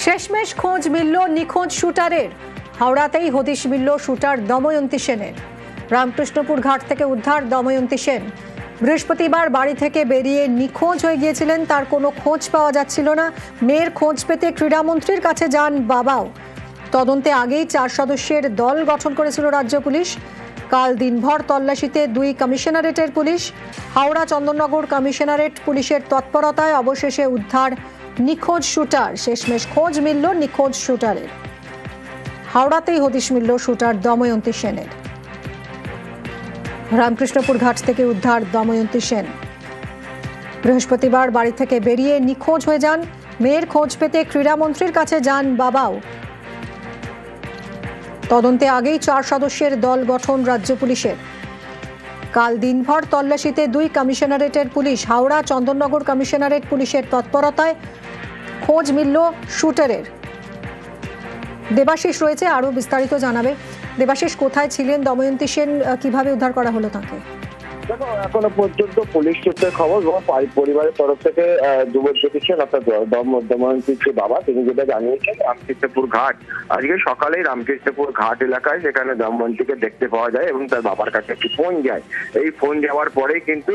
শেষমেশ খোঁজ মিলল নিখোঁজ শুটারের। হাওড়াতেই হদিশ মিলল শুটার দময়ন্তী সেনের। রামকৃষ্ণপুর ঘাট থেকে উদ্ধার দময়ন্তী সেন। বৃহস্পতিবার বাড়ি থেকে বেরিয়ে নিখোঁজ হয়ে গিয়েছিলেন, তার কোনো খোঁজ পাওয়া যাচ্ছিল না। মেয়ের খোঁজ পেতে ক্রীড়ামন্ত্রীর কাছে যান বাবাও। তদন্তে আগেই 4 সদস্যের দল গঠন করেছিল রাজ্য পুলিশ। কাল দিনভর তল্লাশিতে 2 কমিশনারেটের পুলিশ। হাওড়া চন্দননগর কমিশনারেট পুলিশের তৎপরতায় অবশেষে উদ্ধার নিখোঁজ শুটার। শেষমেশ খোঁজ মিলল নিখোঁজ শুটারের। হাওড়াতেই হদিশ মিলল শুটার দময়ন্তী সেনের। রামকৃষ্ণপুর ঘাট থেকে উদ্ধার দময়ন্তী সেন। বৃহস্পতিবার বাড়ি থেকে বেরিয়ে নিখোঁজ হয়ে যান। মেয়ের খোঁজ পেতে ক্রীড়ামন্ত্রীর কাছে যান বাবাও। তদন্তে আগেই 4 সদস্যের দল গঠন রাজ্য পুলিশের। কাল দিনভর তল্লাশিতে 2 কমিশনারেটের পুলিশ। হাওড়া চন্দননগর কমিশনারেট পুলিশের তৎপরতায় খোঁজ মিলল শুটারের। দেবাশিস রয়েছে, আরো বিস্তারিত জানাবে। দেবাশিস, কোথায় ছিলেন দময়ন্তী সেন, কিভাবে উদ্ধার করা হলো তাকে? দেখো, এখনো পর্যন্ত পুলিশ সূত্রে খবর এবং পরিবারের তরফ থেকে যুবজ্যোতি সেন অর্থাৎ দময়ন্তীর যে বাবা, তিনি যেটা জানিয়েছেন রামকৃষ্ণপুর ঘাট, আজকে সকালেই রামকৃষ্ণপুর ঘাট এলাকায় সেখানে দময়ন্তীকে দেখতে পাওয়া যায় এবং তার বাবার কাছে একটি ফোন যায়। এই ফোন যাওয়ার পরেই কিন্তু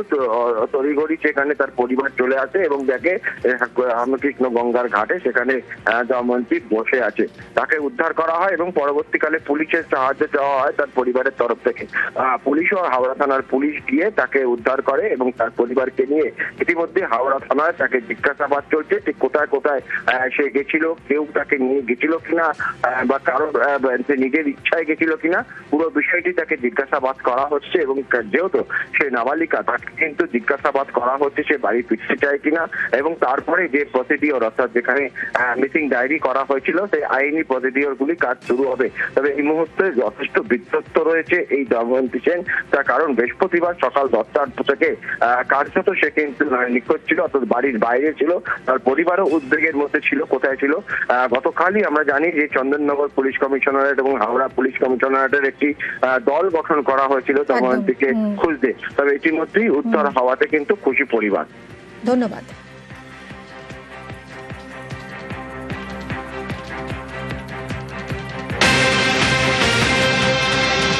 তড়িঘড়ি সেখানে তার পরিবার চলে আসে এবং দেখে রামকৃষ্ণ গঙ্গার ঘাটে সেখানে দময়ন্তী বসে আছে। তাকে উদ্ধার করা হয় এবং পরবর্তীকালে পুলিশের সাহায্য চাওয়া হয় তার পরিবারের তরফ থেকে। পুলিশ ও হাওড়া থানার পুলিশ গিয়ে তাকে উদ্ধার করে এবং তার পরিবারকে নিয়ে ইতিমধ্যে হাওড়া থানায় তাকে জিজ্ঞাসাবাদ চলছে। ঠিক কোথায় কোথায় সে গেছিল, কেউ তাকে নিয়ে গেছিল কিনা বা কারো নিজের ইচ্ছায় গেছিল কিনা, পুরো বিষয়টি তাকে জিজ্ঞাসাবাদ করা হচ্ছে। এবং যেহেতু সে নাবালিকা, তাকে কিন্তু জিজ্ঞাসাবাদ করা হচ্ছে সে বাড়ি ফিরতে চায় কিনা এবং তারপরে যে প্রসিডিওর অর্থাৎ যেখানে মিসিং ডায়েরি করা হয়েছিল সেই আইনি প্রসিডিওর গুলি কাজ শুরু হবে। তবে এই মুহূর্তে যথেষ্ট বিধ্বস্ত রয়েছে এই দময়ন্তী সেন, তার কারণ বৃহস্পতিবার সকাল 10টা থেকে কার্যত সে কিন্তু নিখোঁজ ছিল, অর্থাৎ বাড়ির বাইরে ছিল। তার পরিবারও উদ্বেগের মধ্যে ছিল, কোথায় ছিল। গতকালই আমরা জানি যে চন্দননগর পুলিশ কমিশনারেট এবং হাওড়া পুলিশ কমিশনারেটের একটি দল গঠন করা হয়েছিল দময়ন্তীকে খুঁজতে। তবে ইতিমধ্যেই উদ্ধার হওয়াতে কিন্তু খুশি পরিবার। ধন্যবাদ।